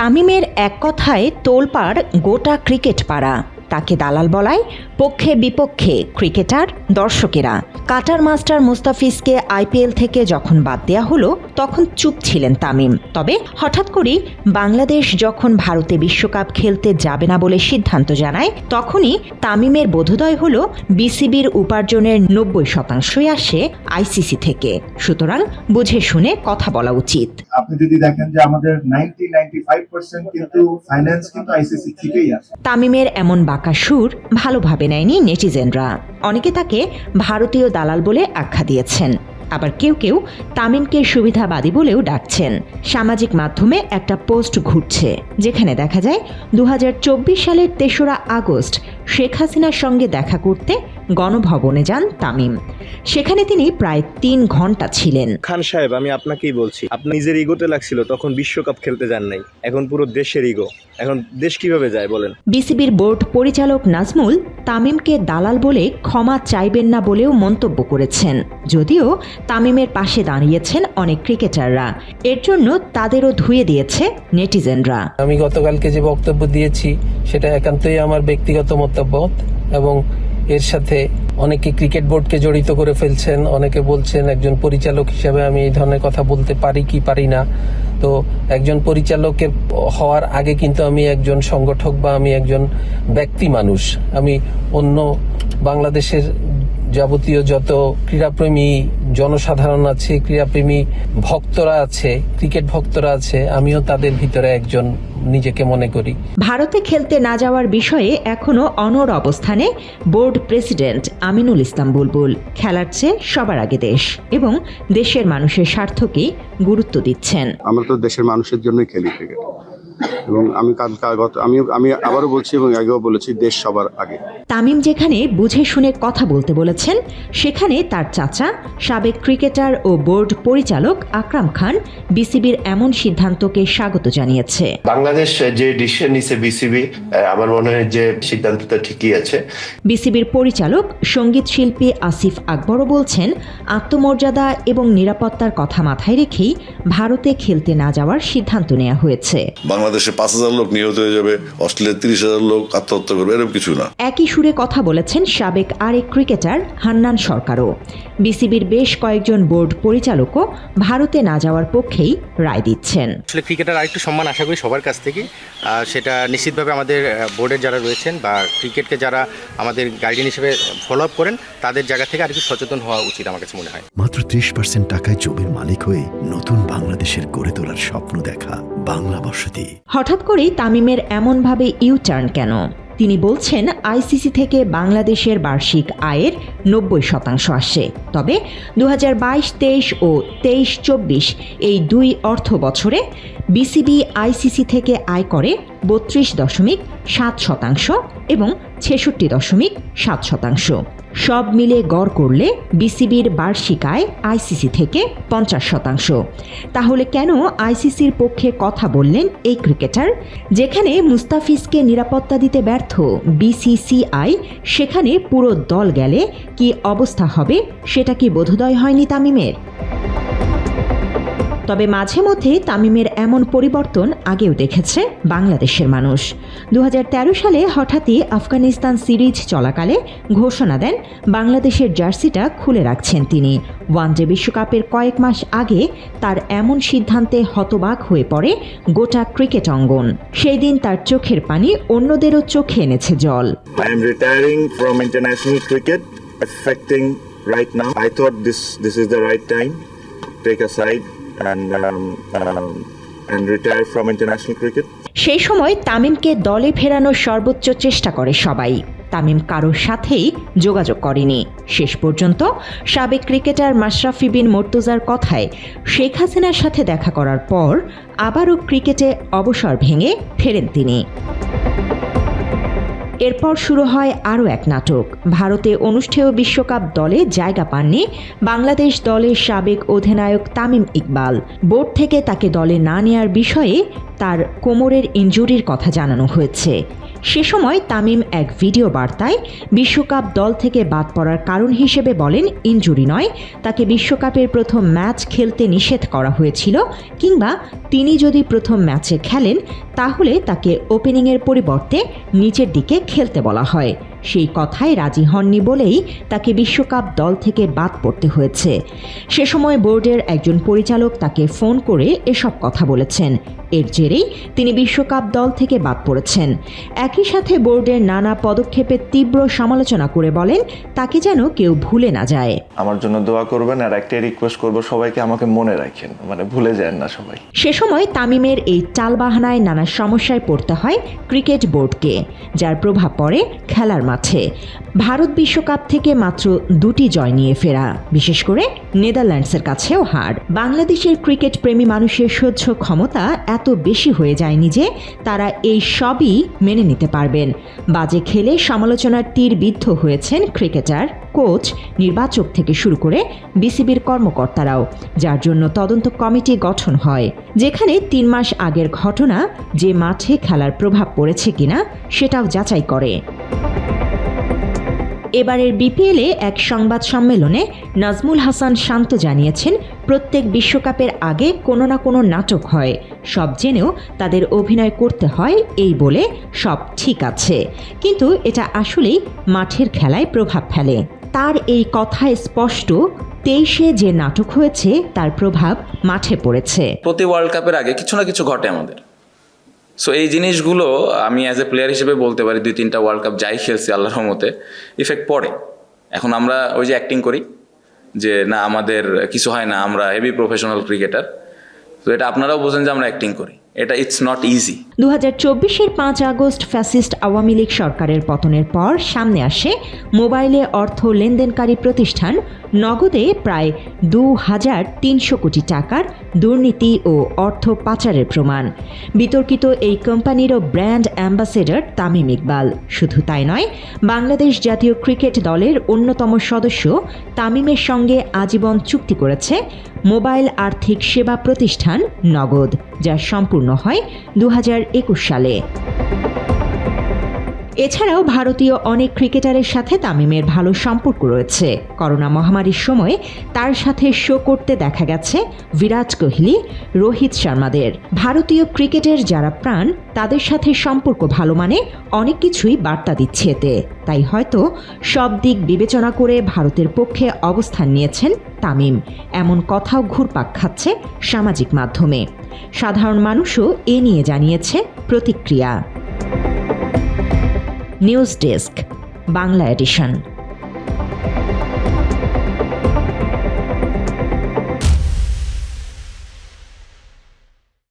তামিমের এক কথায় তোলপাড় গোটা ক্রিকেট পাড়া। তাকে দালাল বলায় পক্ষে বিপক্ষে ক্রিকেটার, দর্শকেরা। কাটার মাস্টার মুস্তাফিজকে আইপিএল থেকে যখন বাদ দেওয়া হলো তখন চুপ ছিলেন তামিম। তবে হঠাৎ করেই বাংলাদেশ যখন ভারতে বিশ্বকাপ খেলতে যাবে না বলে সিদ্ধান্ত জানায়, তখনই তামিমের বোধোদয় হলো বিসিবির উপার্জনের ৯০% আসে আইসিসি থেকে। সুতরাং বুঝে শুনে কথা বলা উচিত। আপনি যদি দেখেন যে আমাদের 90-95% কিন্তু ফাইন্যান্স কিন্তু আইসিসি থেকেই আসে। তামিমের এমন বাঁকা সুর ভালোভাবে নেয়নি নেটিজেনরা। অনেকে তাকে ভারতীয় দালাল বলে আখ্যা দিয়েছেন, আবার কেউ কেউ তামিমকে সুবিধাবাদী বলেও ডাকছেন। সামাজিক মাধ্যমে একটা পোস্ট ঘুরছে যেখানে দেখা যায় ২০২৪ সালের ৩রা আগস্ট শেখ হাসিনার সঙ্গে দেখা করতে গণভবনে যান তামিম। সেখানে তিনি প্রায় ৩ ঘন্টা ছিলেন। খান সাহেব, আমি আপনাকেই বলছি, আপনার নিজের ইগোতে লাগছিল, তখন বিশ্বকাপ খেলতে যান নাই। এখন পুরো দেশের ইগো, এখন দেশ কিভাবে যায় বলেন? বিসিবির বোর্ড পরিচালক নাজমুল তামিমকে দালাল বলে ক্ষমা চাইবেন না বলেও মন্তব্য করেছেন। যদিও তামিমের পাশে দাঁড়িয়েছেন অনেক ক্রিকেটাররা, এর জন্য তাদেরও ধুয়ে দিয়েছে নেটিজেনরা। আমি গতকালকে যে বক্তব্য দিয়েছি সেটা একান্তই আমার ব্যক্তিগত মতামত, এবং এর সাথে অনেকে ক্রিকেট বোর্ডকে জড়িত করে ফেলছেন। অনেকে বলছেন একজন পরিচালক হিসেবে আমি এই ধরনের কথা বলতে পারি কি পারি না। তো একজন পরিচালকের হওয়ার আগে কিন্তু আমি একজন সংগঠক বা আমি একজন ব্যক্তি মানুষ। আমি অন্য বাংলাদেশের যাবতীয় যত ক্রীড়াপ্রেমী জনসাধারণ আছে, ক্রীড়াপ্রেমী ভক্তরা আছে, ক্রিকেট ভক্তরা আছে, আমিও তাদের ভিতরে একজন নিজেকে মনে করি। ভারতে খেলতে না যাওয়ার বিষয়ে এখনো অনড় অবস্থানে বোর্ড প্রেসিডেন্ট আমিনুল ইসলাম বুলবুল। খেলার চেয়ে সবার আগে দেশ এবং দেশের মানুষের স্বার্থকেই গুরুত্ব দিচ্ছেন। আমরা তো দেশের মানুষের জন্যই খেলি ক্রিকেট, এবং আমি আবারও বলছি এবং আগেও বলেছি, দেশ সবার আগে। তামিম যেখানে বুঝে শুনে কথা বলতে বলেছেন, সেখানে তার চাচা সাবেক ক্রিকেটার ও বোর্ড পরিচালক আকরাম খান বিসিবির এমন সিদ্ধান্তকে স্বাগত জানিয়েছে। বাংলাদেশ যে ডিসিশন নিছে বিসিবি, আমার মনে হয় যে সিদ্ধান্তটা ঠিকই আছে। বিসিবির পরিচালক সঙ্গীত শিল্পী আসিফ আকবরও বলছেন, আত্মমর্যাদা এবং নিরাপত্তার কথা মাথায় রেখেই ভারতে খেলতে না যাওয়ার সিদ্ধান্ত নেওয়া হয়েছে। বাংলাদেশে ৫,০০০ লোক নিহত হয়ে যাবে, অস্ট্রেলিয়ার ৩০,০০০ লোক আত্মহত্যা করবে, এরকম কিছু না। একই সুরে কথা বলেছেন সাবেক আরেক ক্রিকেটার হান্নান সরকারও। বিসিবির বেশ কয়েকজন বোর্ড পরিচালকও ভারতে না যাওয়ার পক্ষেই রায় দিচ্ছেন। আসলে ক্রিকেটার আরেকটু সম্মান আশা করি সবার কাছ থেকে। সেটা নিশ্চিতভাবে আমাদের বোর্ডের যারা রয়েছেন বা ক্রিকেটকে যারা আমাদের গাইডলাইন হিসেবে ফলো আপ করেন, তাদের জায়গা থেকে আরেকটু সচেতন হওয়া উচিত আমার কাছে মনে হয়। মাত্র ৩০% টাকায় জমির মালিক হয়ে নতুন বাংলাদেশের গড়ে তোলার স্বপ্ন দেখা বাংলা বসতি। হঠাৎ করেই তামিমের এমনভাবে ইউটার্ন কেন? তিনি বলছেন, আইসিসি থেকে বাংলাদেশের বার্ষিক আয়ের ৯০% আসে। তবে ২০২২-২৩ ও ২৩-২৪ এই ২ অর্থ বছরে বিসিবি আইসিসি থেকে আয় করে ৩২.৭% এবং ৬৬.৭%। সব মিলে গড় করলে বিসিবির বার্ষিক আয় আইসিসি থেকে ৫০%। তাহলে কেন আইসিসির পক্ষে কথা বললেন এই ক্রিকেটার? যেখানে মুস্তাফিজকে নিরাপত্তা দিতে ব্যর্থ বিসিসিআই, সেখানে পুরো দল গেলে কি অবস্থা হবে সেটা কি বোধোদয় হয়নি তামিমের? তবে মাঝে মধ্যে তামিমের এমন পরিবর্তন আগেও দেখেছে বাংলাদেশের মানুষ। ২০১৩ সালে হঠাৎই আফগানিস্তান সিরিজ চলাকালে ঘোষণা দেন বাংলাদেশের জার্সিটা খুলে রাখছেন তিনি। ওয়ানডে বিশ্বকাপের কয়েক মাস আগে তার এমন সিদ্ধান্তে হতবাক হয়ে পড়ে গোটা ক্রিকেট অঙ্গন। সেই দিন তার চোখের পানি অন্যদেরও চোখে এনেছে জল। I am retiring from international cricket, affecting right now. I thought this is the right time. Take a side and retire from international cricket. সেই সময় তামিমকে দলে ফেরানোর সর্বোচ্চ চেষ্টা করে সবাই। তামিম কারোর সাথেই যোগাযোগ করেনি। শেষ পর্যন্ত সাবেক ক্রিকেটার মাশরাফি বিন মর্তুজার কথায় শেখ হাসিনার সাথে দেখা করার পর আবারও ক্রিকেটে অবসর ভেঙে ফেরেন তিনি। এরপর শুরু হয় আরও এক নাটক। ভারতে অনুষ্ঠেয় বিশ্বকাপ দলে জায়গা পাননি বাংলাদেশ দলের সাবেক অধিনায়ক তামিম ইকবাল। বোর্ড থেকে তাকে দলে না নেয়ার বিষয়ে তার কোমরের ইনজুরির কথা জানানো হয়েছে। সে সময় তামিম এক ভিডিও বার্তায় বিশ্বকাপ দল থেকে বাদ পড়ার কারণ হিসেবে বলেন ইনজুরি নয়, তাকে বিশ্বকাপের প্রথম ম্যাচ খেলতে নিষেধ করা হয়েছিল, কিংবা তিনি যদি প্রথম ম্যাচে খেলেন তাহলে তাকে ওপেনিংয়ের পরিবর্তে নিচের দিকে খেলতে বলা হয়। সেই কথায় রাজি হননি বলেই তাকে বিশ্বকাপ দল থেকে বাদ পড়তে হয়েছে। সে সময় বোর্ডের একজন পরিচালক তাকে ফোন করে এসব কথা বলেছেন। এর জেরেই তিনি বিশ্বকাপ দল থেকে বাদ পড়েছেন। একই সাথে বোর্ডের নানা পদক্ষেপের তীব্র সমালোচনা করে বলেন তাকে যেন কেউ ভুলে না যায়। আমার জন্য দোয়া করবেন, আর একটাই রিকোয়েস্ট করব, সবাইকে আমাকে মনে রাখেন, মানে ভুলে যান না সবাই। সে সময় তামিমের এই টালবাহানায় নানা সমস্যায় পড়তে হয় ক্রিকেট বোর্ডকে, যার প্রভাব পড়ে খেলার মাঠে। ভারত বিশ্বকাপ থেকে মাত্র 2টি জয় নিয়ে ফেরা, বিশেষ করে নেদারল্যান্ডসের কাছেও হার। বাংলাদেশের ক্রিকেট প্রেমী মানুষের সহ্য ক্ষমতা এত বেশি হয়ে যায়নি যে তারা এই সবই মেনে নিতে পারবেন। বাজে খেলে সমালোচনার তীর বিদ্ধ হয়েছেন ক্রিকেটার, কোচ, নির্বাচক থেকে শুরু করে বিসিবির কর্মকর্তারাও, যার জন্য তদন্ত কমিটি গঠন হয়, যেখানে 3 মাস আগের ঘটনা যে মাঠে খেলার প্রভাব পড়েছে কিনা সেটাও যাচাই করে। এবারের বিপিএলে এক সংবাদ সম্মেলনে নাজমুল হাসান শান্ত জানিয়েছেন, প্রত্যেক বিশ্বকাপের আগে কোনো না কোনো নাটক হয়, সব জেনেও তাদের অভিনয় করতে হয়, এই বলে সব ঠিক আছে, কিন্তু এটা আসলেই মাঠের খেলায় প্রভাব ফেলে। তার এই কথায় স্পষ্ট 23-এ যে নাটক হয়েছে তার প্রভাব মাঠে পড়েছে। প্রতি ওয়ার্ল্ড কাপের আগে কিছু না কিছু ঘটে আমাদের। সো এই জিনিসগুলো আমি অ্যাজ এ প্লেয়ার হিসেবে বলতে পারি, 2-3টা ওয়ার্ল্ড কাপ যাই খেলছি আল্লাহর রহমতে ইফেক্ট পড়ে। এখন আমরা ওই যে অ্যাক্টিং করি যে না আমাদের কিছু হয় না, আমরা হেভি প্রফেশনাল ক্রিকেটার, তো এটা আপনারাও বোঝেন যে আমরা অ্যাক্টিং করি, এটা ইটস নট ইজি। 2024-এর 5 আগস্ট ফ্যাসিস্ট আওয়ামী লীগ সরকারের পতনের পর সামনে আসে মোবাইলে অর্থ লেনদেনকারী প্রতিষ্ঠান নগদে প্রায় 2300 কোটি টাকার দুর্নীতি ও অর্থ পাচারের প্রমাণ। বিতর্কিত এই কোম্পানিরও ব্র্যান্ড অ্যাম্বাসেডর তামিম ইকবাল। শুধু তাই নয়, বাংলাদেশ জাতীয় ক্রিকেট দলের অন্যতম সদস্য তামিমের সঙ্গে আজীবন চুক্তি করেছে মোবাইল আর্থিক সেবা প্রতিষ্ঠান নগদ, যা সম্পূর্ণ হয় 2021 সালে। এছাড়াও ভারতীয় অনেক ক্রিকেটারের সাথে তামিমের ভালো সম্পর্ক রয়েছে। করোনা মহামারীর সময় তার সাথে শো করতে দেখা গেছে বিরাট কোহলি, রোহিত শর্মাদের। ভারতীয় ক্রিকেটের যারা প্রাণ, তাদের সাথে সম্পর্ক ভালো মানে অনেক কিছুই বার্তা দিচ্ছে এতে। তাই হয়তো সব দিক বিবেচনা করে ভারতের পক্ষে অবস্থান নিয়েছেন তামিম, এমন কথাও ঘুরপাক খাচ্ছে সামাজিক মাধ্যমে। সাধারণ মানুষও এ নিয়ে জানিয়েছে প্রতিক্রিয়া। News desk, Bangla addition.